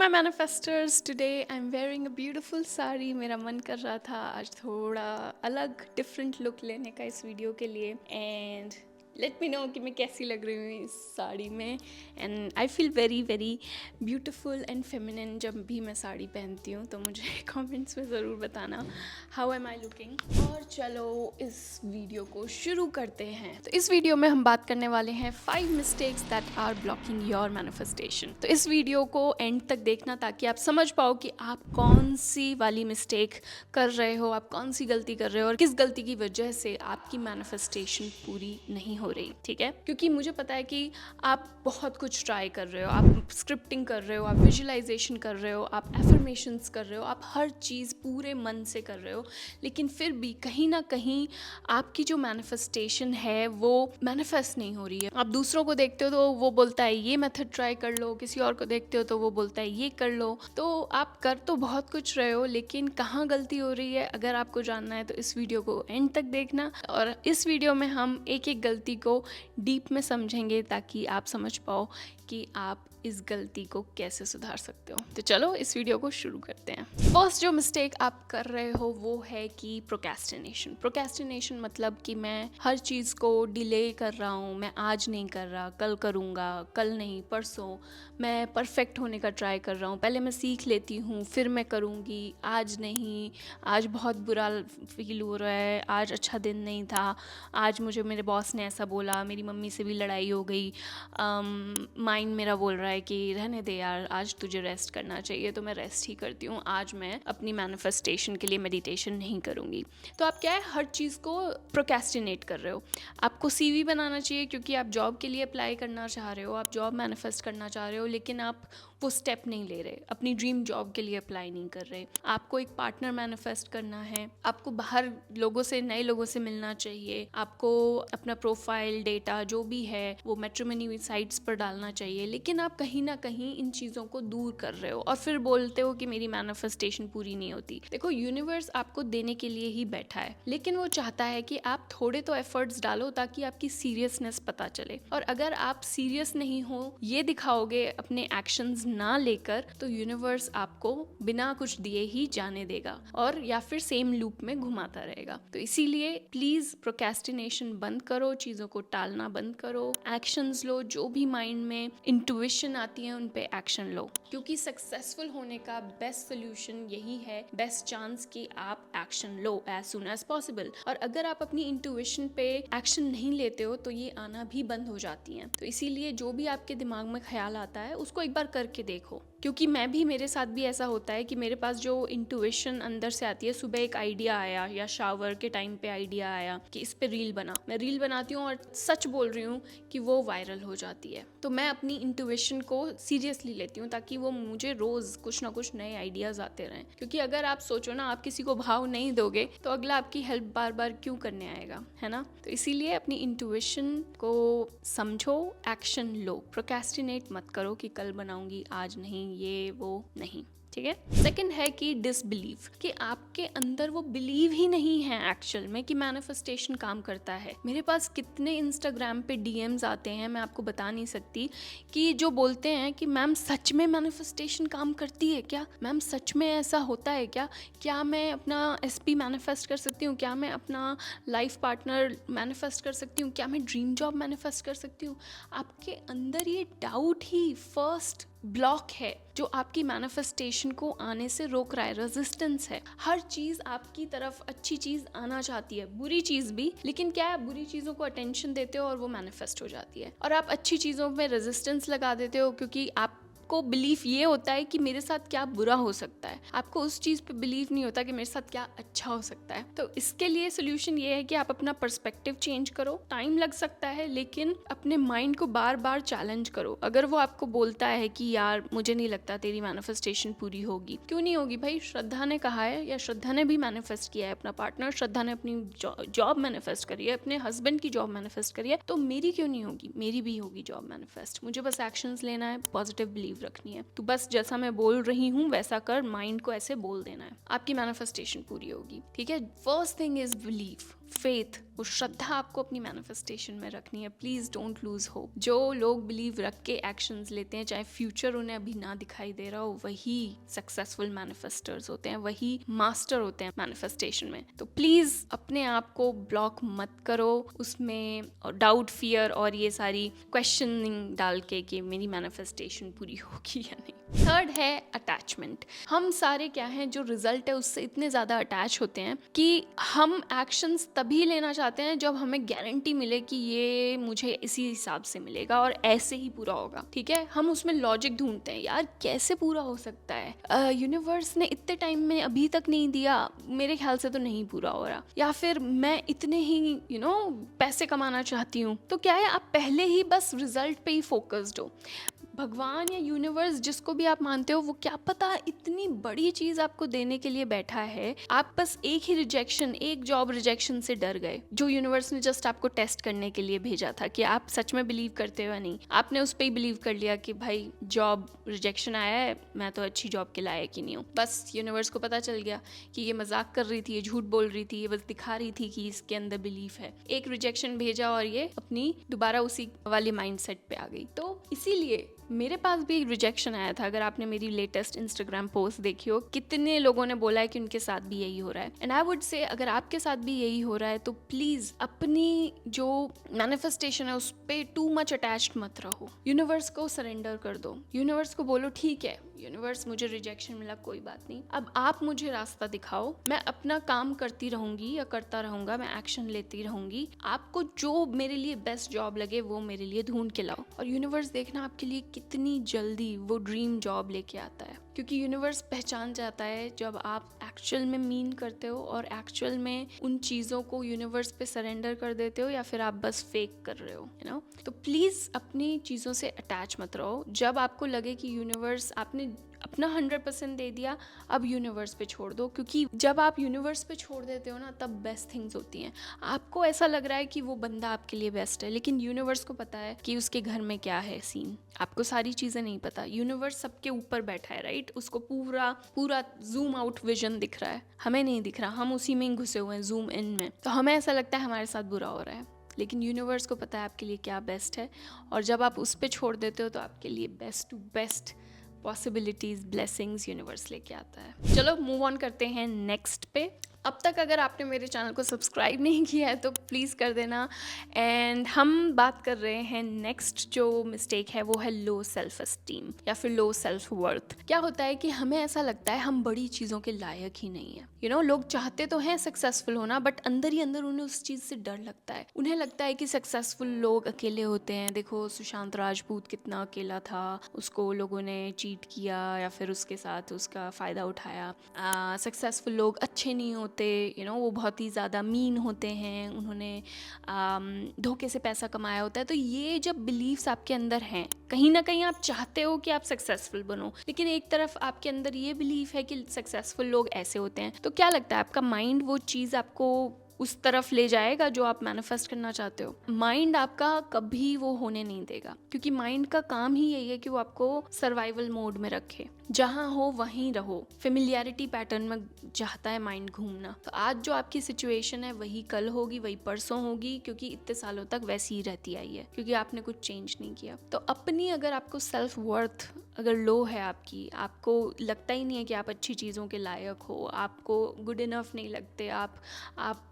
my manifestors, today I'm wearing a beautiful sari. मेरा मन कर रहा था आज थोड़ा अलग डिफरेंट लुक लेने का इस वीडियो के लिए एंड लेट मी नो कि मैं कैसी लग रही हूँ इस साड़ी में. And I feel very very beautiful and feminine जब भी मैं साड़ी पहनती हूँ. तो मुझे कमेंट्स में ज़रूर बताना हाउ एम आई लुकिंग. और चलो इस वीडियो को शुरू करते हैं. तो इस वीडियो में हम बात करने वाले हैं 5 mistakes that are blocking your manifestation. तो इस वीडियो को एंड तक देखना ताकि आप समझ पाओ कि आप कौन सी वाली मिस्टेक कर रहे हो, आप कौन सी गलती कर रहे हो और किस गलती की वजह से आपकी मैनिफेस्टेशन पूरी नहीं हो रही. ठीक है, क्योंकि मुझे पता है कि आप बहुत कुछ ट्राई कर रहे हो, आप स्क्रिप्टिंग कर रहे हो, आप विजुअलाइजेशन कर रहे हो, आप एफर्मेशंस कर रहे हो, आप हर चीज़ पूरे मन से कर रहे हो, लेकिन फिर भी कहीं ना कहीं आपकी जो मैनिफेस्टेशन है वो मैनिफेस्ट नहीं हो रही है. आप दूसरों को देखते हो तो वो बोलता है ये मेथड ट्राई कर लो, किसी और को देखते हो तो वो बोलता है ये कर लो. तो आप कर तो बहुत कुछ रहे हो, लेकिन कहाँ गलती हो रही है अगर आपको जानना है तो इस वीडियो को एंड तक देखना. और इस वीडियो में हम एक एक गलती को डीप में समझेंगे ताकि आप समझ पाओ कि आप इस गलती को कैसे सुधार सकते हो. तो चलो इस वीडियो को शुरू करते हैं. फर्स्ट जो मिस्टेक आप कर रहे हो वो है कि प्रोक्रेस्टिनेशन. प्रोक्रेस्टिनेशन मतलब कि मैं हर चीज़ को डिले कर रहा हूँ, मैं आज नहीं कर रहा, कल करूँगा, कल नहीं परसों. मैं परफेक्ट होने का ट्राई कर रहा हूँ, पहले मैं सीख लेती हूँ फिर मैं करूँगी, आज नहीं, आज बहुत बुरा फील हो रहा है, आज अच्छा दिन नहीं था, आज मुझे मेरे बॉस ने ऐसा बोला, मेरी मम्मी से भी लड़ाई हो गई, माइंड मेरा बोल रहा है कि रहने दे यार, आज तुझे रेस्ट करना चाहिए, तो मैं रेस्ट ही करती हूँ, आज मैं अपनी मैनिफेस्टेशन के लिए मेडिटेशन नहीं करूँगी. तो आप क्या है, हर चीज़ को प्रोक्रेस्टिनेट कर रहे हो. आपको सीवी बनाना चाहिए क्योंकि आप जॉब के लिए अप्लाई करना चाह रहे हो, आप जॉब मैनिफेस्ट करना चाह रहे हो, लेकिन आप वो स्टेप नहीं ले रहे, अपनी ड्रीम जॉब के लिए अप्लाई नहीं कर रहे. आपको एक पार्टनर मैनिफेस्ट करना है, आपको बाहर लोगों से, नए लोगों से मिलना चाहिए, आपको अपना प्रोफाइल डेटा जो भी है वो मैट्रिमोनी साइट्स पर डालना चाहिए, लेकिन आप कहीं ना कहीं इन चीज़ों को दूर कर रहे हो और फिर बोलते हो कि मेरी मैनिफेस्टेशन पूरी नहीं होती. देखो, यूनिवर्स आपको देने के लिए ही बैठा है, लेकिन वो चाहता है कि आप थोड़े तो एफर्ट्स डालो ताकि आपकी सीरियसनेस पता चले. और अगर आप सीरियस नहीं हो, ये दिखाओगे अपने एक्शंस ना लेकर, तो यूनिवर्स आपको बिना कुछ दिए ही जाने देगा और या फिर सेम लूप में घुमाता रहेगा. तो इसीलिए प्लीज प्रोक्रेस्टिनेशन बंद करो, चीज़ों को टालना बंद करो, एक्शंस लो, जो भी माइंड में इंट्यूशन आती है उन पे एक्शन लो, क्योंकि सक्सेसफुल होने का बेस्ट सोल्यूशन यही है, बेस्ट चांस कि आप एक्शन लो एज सुन एज पॉसिबल. और अगर आप अपनी इंट्यूशन पे एक्शन नहीं लेते हो तो ये आना भी बंद हो जाती हैं. तो इसीलिए जो भी आपके दिमाग में ख्याल आता है उसको एक बार करके देखो, क्योंकि मेरे साथ भी ऐसा होता है कि मेरे पास जो इंट्यूशन अंदर से आती है, सुबह एक आइडिया आया या शावर के टाइम पे आइडिया आया कि इस पे रील बना, मैं रील बनाती हूँ और सच बोल रही हूँ कि वो वायरल हो जाती है. तो मैं अपनी इंट्यूशन को सीरियसली लेती हूँ ताकि वो मुझे रोज कुछ ना कुछ नए आइडियाज आते रहें. क्योंकि अगर आप सोचो ना, आप किसी को भाव नहीं दोगे तो अगला आपकी हेल्प बार बार क्यों करने आएगा, है ना. तो इसीलिए अपनी इंट्यूशन को समझो, एक्शन लो, प्रोक्रेस्टिनेट मत करो कि कल बनाऊंगी, आज नहीं, ये वो नहीं. ठीक है. सेकंड है कि डिसबिलीव, कि आपके अंदर वो बिलीव ही नहीं है एक्चुअल में कि मैनिफेस्टेशन काम करता है. मेरे पास कितने इंस्टाग्राम पे डीएम्स आते हैं, मैं आपको बता नहीं सकती, कि जो बोलते हैं कि मैम सच में मैनिफेस्टेशन काम करती है क्या, मैम सच में ऐसा होता है क्या मैं अपना एसपी मैनिफेस्ट कर सकती हूँ, क्या मैं अपना लाइफ पार्टनर मैनिफेस्ट कर सकती हूँ, क्या मैं ड्रीम जॉब मैनिफेस्ट कर सकती हूँ. आपके अंदर ये डाउट ही फर्स्ट ब्लॉक है जो आपकी मैनिफेस्टेशन को आने से रोक रहा है, रेजिस्टेंस है. हर चीज़ आपकी तरफ अच्छी चीज़ आना चाहती है, बुरी चीज़ भी, लेकिन क्या है, बुरी चीज़ों को अटेंशन देते हो और वो मैनिफेस्ट हो जाती है. और आप अच्छी चीज़ों में रेजिस्टेंस लगा देते हो क्योंकि आपको बिलीफ ये होता है कि मेरे साथ क्या बुरा हो सकता है, आपको उस चीज़ पे बिलीव नहीं होता कि मेरे साथ क्या अच्छा हो सकता है. तो इसके लिए सोल्यूशन ये है कि आप अपना पर्सपेक्टिव चेंज करो. टाइम लग सकता है, लेकिन अपने माइंड को बार बार चैलेंज करो. अगर वो आपको बोलता है कि यार मुझे नहीं लगता तेरी मैनिफेस्टेशन पूरी होगी, क्यों नहीं होगी भाई, श्रद्धा ने कहा है, या श्रद्धा ने भी मैनिफेस्ट किया है अपना पार्टनर, श्रद्धा ने अपनी जॉब मैनिफेस्ट करी है, अपने हस्बैंड की जॉब मैनिफेस्ट करी है, तो मेरी क्यों नहीं होगी, मेरी भी होगी जॉब मैनिफेस्ट. मुझे बस एक्शंस लेना है, पॉजिटिव बिलीव रखनी है. तो बस जैसा मैं बोल रही हूँ वैसा कर, माइंड को ऐसे बोल देना है, आपकी मैनिफेस्टेशन पूरी होगी. ठीक है. First thing is believe. Faith, वो श्रद्धा आपको अपनी मैनिफेस्टेशन में रखनी है। Please don't lose hope. जो लोग बिलीव रख के एक्शंस लेते हैं, चाहे फ्यूचर उन्हें अभी ना दिखाई दे रहा हो, वही सक्सेसफुल मैनिफेस्टर्स होते हैं, वही मास्टर होते हैं मैनिफेस्टेशन में। तो प्लीज़ अपने आप को ब्लॉक मत करो उसमें डाउट, फियर और ये सारी क्वेश्चनिंग डाल के कि मेरी मैनिफेस्टेशन पूरी होगी या नहीं। थर्ड है अटैचमेंट। हम सारे क्या हैं, जो रिजल्ट है उससे इतने ज़्यादा अटैच होते हैं कि हम एक्शंस तभी लेना चाहते हैं जब हमें गारंटी मिले कि ये मुझे इसी हिसाब से मिलेगा और ऐसे ही पूरा होगा। ठीक है, हम उसमें लॉजिक ढूंढते हैं, यार कैसे पूरा हो सकता है, यूनिवर्स ने इतने टाइम में अभी तक नहीं दिया, मेरे ख्याल से तो नहीं पूरा हो रहा, या फिर मैं इतने ही पैसे कमाना चाहती हूँ। तो क्या है, आप पहले ही बस रिजल्ट पे ही फोकस्ड हो। भगवान या यूनिवर्स, जिसको भी आप मानते हो, वो क्या पता इतनी बड़ी चीज आपको देने के लिए बैठा है। आप बस एक ही रिजेक्शन, एक जॉब रिजेक्शन से डर गए, जो यूनिवर्स ने जस्ट आपको टेस्ट करने के लिए भेजा था कि आप सच में बिलीव करते हो या नहीं। आपने उस पर ही बिलीव कर लिया कि भाई जॉब रिजेक्शन आया है, मैं तो अच्छी जॉब के लायक ही नहीं हूँ। बस यूनिवर्स को पता चल गया कि ये मजाक कर रही थी, ये झूठ बोल रही थी, ये बस दिखा रही थी कि इसके अंदर बिलीफ है। एक रिजेक्शन भेजा और ये अपनी दोबारा उसी वाली माइंडसेट पे आ गई। तो इसीलिए मेरे पास भी एक रिजेक्शन आया था। अगर आपने मेरी लेटेस्ट इंस्टाग्राम पोस्ट देखी हो, कितने लोगों ने बोला है कि उनके साथ भी यही हो रहा है। एंड आई वुड से अगर आपके साथ भी यही हो रहा है तो प्लीज अपनी जो मैनिफेस्टेशन है उस पर टू मच अटैच्ड मत रहो। यूनिवर्स को सरेंडर कर दो। यूनिवर्स को बोलो ठीक है यूनिवर्स, मुझे रिजेक्शन मिला, कोई बात नहीं, अब आप मुझे रास्ता दिखाओ, मैं अपना काम करती रहूंगी या करता रहूंगा, मैं एक्शन लेती रहूंगी, आपको जो मेरे लिए बेस्ट जॉब लगे वो मेरे लिए ढूंढ के लाओ। और यूनिवर्स देखना आपके लिए कितनी जल्दी वो ड्रीम जॉब लेके आता है, क्योंकि यूनिवर्स पहचान जाता है जब आप एक्चुअल में मीन करते हो और एक्चुअल में उन चीज़ों को यूनिवर्स पे सरेंडर कर देते हो, या फिर आप बस फेक कर रहे हो, तो प्लीज़ अपनी चीज़ों से अटैच मत रहो। जब आपको लगे कि यूनिवर्स, आपने अपना 100% दे दिया, अब यूनिवर्स पे छोड़ दो, क्योंकि जब आप यूनिवर्स पे छोड़ देते हो ना, तब बेस्ट थिंग्स होती हैं। आपको ऐसा लग रहा है कि वो बंदा आपके लिए बेस्ट है, लेकिन यूनिवर्स को पता है कि उसके घर में क्या है सीन। आपको सारी चीज़ें नहीं पता। यूनिवर्स सबके ऊपर बैठा है, राइट? उसको पूरा जूम आउट विजन दिख रहा है, हमें नहीं दिख रहा, हम उसी में ही घुसे हुए हैं, जूम इन में। तो हमें ऐसा लगता है हमारे साथ बुरा हो रहा है, लेकिन यूनिवर्स को पता है आपके लिए क्या बेस्ट है। और जब आप उस पर छोड़ देते हो तो आपके लिए best to best possibilities, blessings universe लेके आता है। चलो मूव ऑन करते हैं नेक्स्ट पे। अब तक अगर आपने मेरे चैनल को सब्सक्राइब नहीं किया है तो प्लीज़ कर देना। एंड हम बात कर रहे हैं नेक्स्ट जो मिस्टेक है वो है लो सेल्फ एस्टीम या फिर लो सेल्फ वर्थ। क्या होता है कि हमें ऐसा लगता है हम बड़ी चीज़ों के लायक ही नहीं है। लोग चाहते तो हैं सक्सेसफुल होना, बट अंदर ही अंदर उन्हें उस चीज़ से डर लगता है। उन्हें लगता है कि सक्सेसफुल लोग अकेले होते हैं। देखो सुशांत राजपूत कितना अकेला था, उसको लोगों ने चीट किया या फिर उसके साथ उसका फ़ायदा उठाया। सक्सेसफुल लोग अच्छे नहीं होते, वो बहुत ही ज़्यादा मीन होते हैं, उन्होंने धोखे से पैसा कमाया होता है। तो ये जब बिलीव्स आपके अंदर हैं, कहीं ना कहीं आप चाहते हो कि आप सक्सेसफुल बनो, लेकिन एक तरफ आपके अंदर ये बिलीफ है कि सक्सेसफुल लोग ऐसे होते हैं। तो क्या लगता है आपका माइंड वो चीज़ आपको उस तरफ ले जाएगा जो आप मैनिफेस्ट करना चाहते हो? माइंड आपका कभी वो होने नहीं देगा, क्योंकि माइंड का काम ही यही है कि वो आपको सर्वाइवल मोड में रखे, जहाँ हो वहीं रहो। फेमिलियरिटी पैटर्न में चाहता है माइंड घूमना। तो आज जो आपकी सिचुएशन है वही कल होगी, वही परसों होगी, क्योंकि इतने सालों तक वैसी ही रहती आई है, क्योंकि आपने कुछ चेंज नहीं किया। तो अपनी, अगर आपको सेल्फ वर्थ अगर लो है आपकी, आपको लगता ही नहीं है कि आप अच्छी चीज़ों के लायक हो, आपको गुड इनफ नहीं लगते, आप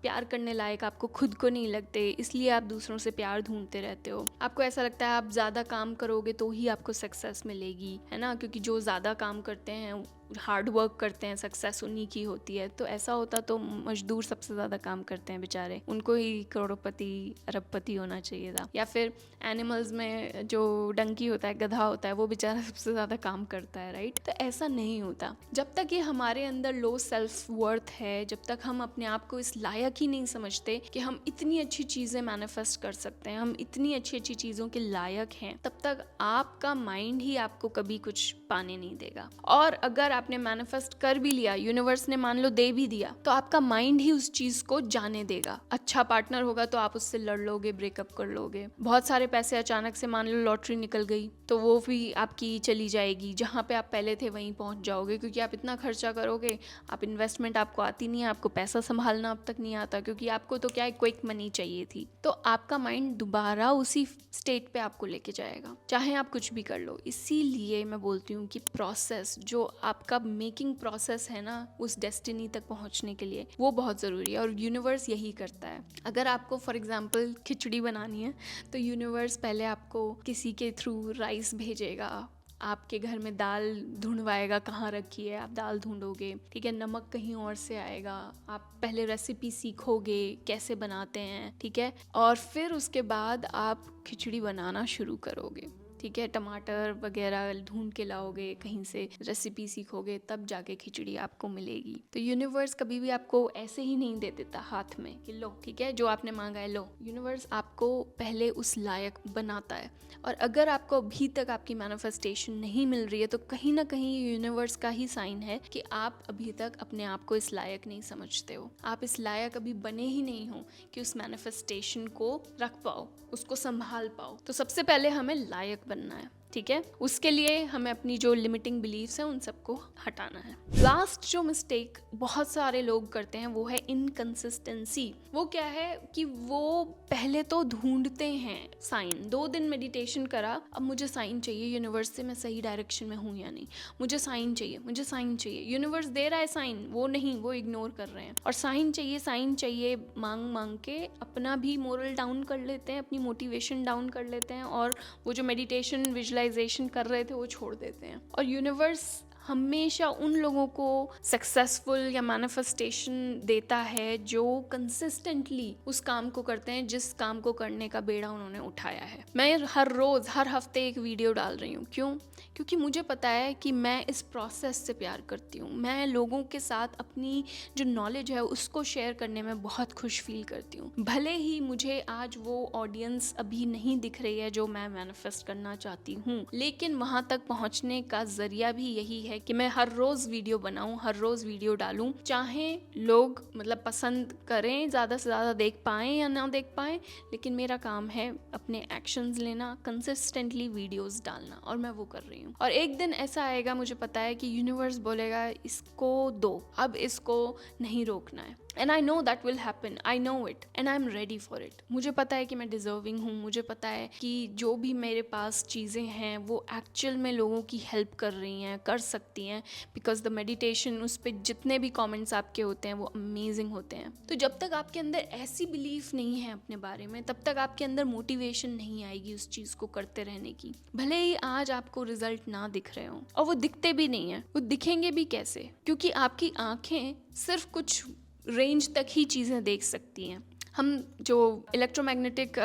प्यार करने लायक आपको खुद को नहीं लगते, इसलिए आप दूसरों से प्यार ढूंढते रहते हो। आपको ऐसा लगता है आप ज़्यादा काम करोगे तो ही आपको सक्सेस मिलेगी, है ना? क्योंकि जो ज़्यादा काम करते हैं, हार्ड वर्क करते हैं, सक्सेस उन्हीं की होती है। तो ऐसा होता तो मजदूर सबसे ज़्यादा काम करते हैं बेचारे, उनको ही करोड़पति अरबपति होना चाहिए था। या फिर एनिमल्स में जो डंकी होता है, गधा होता है, वो बेचारा सबसे ज़्यादा काम करता है, राइट? तो ऐसा नहीं होता। जब तक ये हमारे अंदर लो सेल्फ वर्थ है, जब तक हम अपने आप को इस लायक ही नहीं समझते कि हम इतनी अच्छी चीज़ें मैनिफेस्ट कर सकते हैं, हम इतनी अच्छी अच्छी चीज़ों के लायक हैं, तब तक आपका माइंड ही आपको कभी कुछ पाने नहीं देगा। और अगर आपने मैनिफेस्ट कर भी लिया, यूनिवर्स ने मान लो दे भी दिया, तो आपका माइंड ही उस चीज को जाने देगा। अच्छा पार्टनर होगा तो आप उससे लड़ लोगे, ब्रेकअप कर लोगे। बहुत सारे पैसे अचानक से मान लो लॉटरी निकल गई तो वो भी आपकी चली जाएगी, जहाँ पे आप पहले थे वहीं पहुंच जाओगे, क्योंकि आप इतना खर्चा करोगे। आप इन्वेस्टमेंट आपको आती नहीं है, आपको पैसा संभालना अब तक नहीं आता, क्योंकि आपको तो क्या है, क्विक मनी चाहिए थी। तो आपका माइंड दोबारा उसी स्टेट पे आपको लेके जाएगा, चाहे आप कुछ भी कर लो। इसीलिए मैं बोलती हूँ कि प्रोसेस, जो आपका मेकिंग प्रोसेस है ना उस डेस्टिनी तक पहुँचने के लिए, वो बहुत ज़रूरी है और यूनिवर्स यही करता है। अगर आपको फॉर एग्जांपल खिचड़ी बनानी है तो यूनिवर्स पहले आपको किसी के थ्रू राइस भेजेगा, आपके घर में दाल ढूंढवाएगा, कहाँ रखी है, आप दाल ढूंढोगे, ठीक है। नमक कहीं और से आएगा, आप पहले रेसिपी सीखोगे कैसे बनाते हैं, ठीक है। और फिर उसके बाद आप खिचड़ी बनाना शुरू करोगे, ठीक है। टमाटर वगैरह ढूंढ के लाओगे, कहीं से रेसिपी सीखोगे, तब जाके खिचड़ी आपको मिलेगी। तो यूनिवर्स कभी भी आपको ऐसे ही नहीं दे देता हाथ में कि लो ठीक है जो आपने मांगा है लो। यूनिवर्स आपको पहले उस लायक बनाता है। और अगर आपको अभी तक आपकी मैनिफेस्टेशन नहीं मिल रही है तो कहीं ना कहीं यूनिवर्स का ही साइन है कि आप अभी तक अपने आप को इस लायक नहीं समझते हो। आप इस लायक अभी बने ही नहीं हो कि उस मैनिफेस्टेशन को रख पाओ, उसको संभाल पाओ। तो सबसे पहले हमें लायक बनना है, ठीक है। उसके लिए हमें अपनी जो लिमिटिंग बिलीव्स हैं उन सबको हटाना है। लास्ट जो मिस्टेक बहुत सारे लोग करते हैं वो है इनकंसिस्टेंसी। वो क्या है कि वो पहले तो ढूंढते हैं साइन। 2 दिन मेडिटेशन करा, अब मुझे साइन चाहिए यूनिवर्स से, मैं सही डायरेक्शन में हूँ या नहीं, मुझे साइन चाहिए, मुझे साइन चाहिए। यूनिवर्स दे रहा है साइन, वो नहीं, वो इग्नोर कर रहे हैं। और साइन चाहिए मांग मांग के अपना भी मोरल डाउन कर लेते हैं, अपनी मोटिवेशन डाउन कर लेते हैं, और वो जो मेडिटेशन विजुअलाइजेशन कर रहे थे वो छोड़ देते हैं। और यूनिवर्स हमेशा उन लोगों को सक्सेसफुल या मैनिफेस्टेशन देता है जो कंसिस्टेंटली उस काम को करते हैं जिस काम को करने का बेड़ा उन्होंने उठाया है। मैं हर रोज हर हफ्ते एक वीडियो डाल रही हूँ। क्यों? क्योंकि मुझे पता है कि मैं इस प्रोसेस से प्यार करती हूँ। मैं लोगों के साथ अपनी जो नॉलेज है उसको शेयर करने में बहुत खुश फील करती हूँ। भले ही मुझे आज वो ऑडियंस अभी नहीं दिख रही है जो मैं मैनिफेस्ट करना चाहती हूँ, लेकिन वहाँ तक पहुँचने का जरिया भी यही है कि मैं हर रोज वीडियो बनाऊं, हर रोज वीडियो डालूं। चाहे लोग मतलब पसंद करें, ज़्यादा से ज़्यादा देख पाएं या ना देख पाएं, लेकिन मेरा काम है अपने एक्शंस लेना, कंसिस्टेंटली वीडियोस डालना, और मैं वो कर रही हूँ। और एक दिन ऐसा आएगा, मुझे पता है, कि यूनिवर्स बोलेगा इसको दो, अब इसको नहीं रोकना है। And I know that will happen. I know it and I'm ready for it. मुझे पता है कि मैं डिजर्विंग हूँ। मुझे पता है कि जो भी मेरे पास चीज़ें हैं वो एक्चुअल में लोगों की हेल्प कर रही हैं, कर सकती हैं, बिकॉज द मेडिटेशन, उस पर जितने भी कमेंट्स आपके होते हैं वो अमेजिंग होते हैं। तो जब तक आपके अंदर ऐसी बिलीफ नहीं है अपने बारे में, तब तक आपके अंदर मोटिवेशन नहीं आएगी उस चीज़ को करते रहने की। भले ही आज आपको रिजल्ट ना दिख रहे हों, और वो दिखते भी नहीं है, वो दिखेंगे भी कैसे? क्योंकि आपकी आंखें सिर्फ कुछ रेंज तक ही चीज़ें देख सकती हैं। हम जो इलेक्ट्रोमैग्नेटिक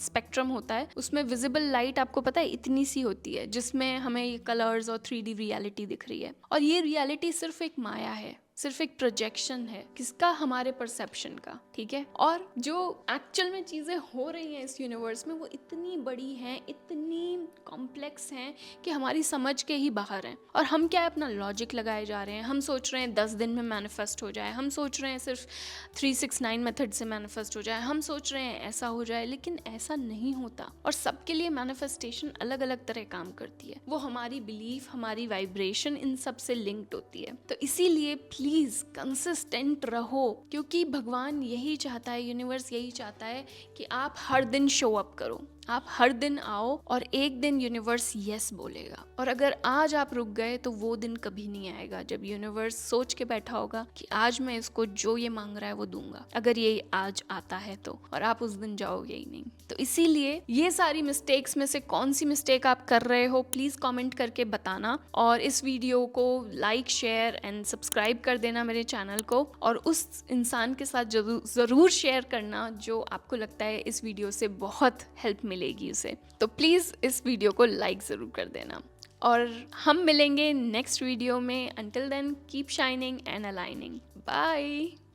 स्पेक्ट्रम होता है उसमें विजिबल लाइट आपको पता है इतनी सी होती है, जिसमें हमें ये कलर्स और 3D रियलिटी दिख रही है। और ये रियलिटी सिर्फ एक माया है, सिर्फ एक प्रोजेक्शन है। किसका? हमारे परसेप्शन का, ठीक है। और जो एक्चुअल में चीज़ें हो रही हैं इस यूनिवर्स में वो इतनी बड़ी हैं, इतनी कॉम्प्लेक्स हैं कि हमारी समझ के ही बाहर हैं। और हम क्या है, अपना लॉजिक लगाए जा रहे हैं। हम सोच रहे हैं 10 दिन में मैनिफेस्ट हो जाए, हम सोच रहे हैं सिर्फ 369 मेथड से मैनिफेस्ट हो जाए, हम सोच रहे हैं ऐसा हो जाए, लेकिन ऐसा नहीं होता। और सबके लिए मैनिफेस्टेशन अलग अलग तरह काम करती है। वो हमारी बिलीफ, हमारी वाइब्रेशन, इन सब से लिंक्ड होती है। तो इसीलिए प्लीज कंसिस्टेंट रहो, क्योंकि भगवान यही चाहता है, यूनिवर्स यही चाहता है कि आप हर दिन शो अप करो, आप हर दिन आओ, और एक दिन यूनिवर्स यस बोलेगा। और अगर आज आप रुक गए तो वो दिन कभी नहीं आएगा जब यूनिवर्स सोच के बैठा होगा कि आज मैं इसको जो ये मांग रहा है वो दूंगा। अगर ये आज आता है तो, और आप उस दिन जाओगे ही नहीं। तो इसीलिए ये सारी मिस्टेक्स में से कौन सी मिस्टेक आप कर रहे हो, प्लीज कमेंट करके बताना। और इस वीडियो को लाइक, शेयर एंड सब्सक्राइब कर देना मेरे चैनल को, और उस इंसान के साथ जरूर शेयर करना जो आपको लगता है इस वीडियो से बहुत हेल्प मिलेगी उसे। तो प्लीज़ इस वीडियो को लाइक ज़रूर कर देना, और हम मिलेंगे नेक्स्ट वीडियो में। Until then keep shining and aligning. Bye.